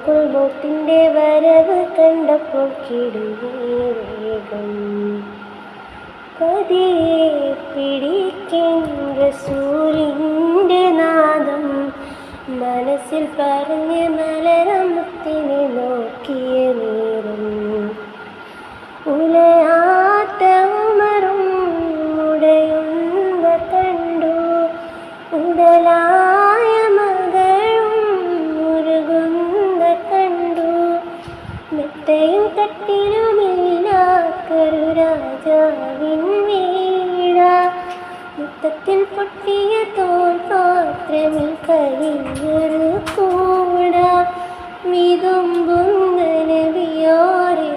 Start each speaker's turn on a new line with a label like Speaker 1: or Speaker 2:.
Speaker 1: അറയ്ക്കുൾ ബോട്ടിൻ്റെ വരവ് കണ്ടപ്പോൾ കിടുവേഗം പതിയെ പിടിക്കാൻ റസൂലിൻ്റെ നാദം മനസ്സിൽ പറഞ്ഞ് മലരമുത്തിനെ നോക്കിയ നേരം ഉലയാത്ത ഉമറും ഉടയുന്ന കണ്ടു ഉടലായ മകളും മുരുകുന്ന കണ്ടു മെത്തയും തട്ടിലുമില്ലാത്തൊരു രാജാവിൻ വീട മുത്തത്തിൽ പൊട്ടിയ തോൽ പാത്രമിൽ കരിഞ്ഞൊരു കൂട വിതുമ്പുന്ന നബിയോരെ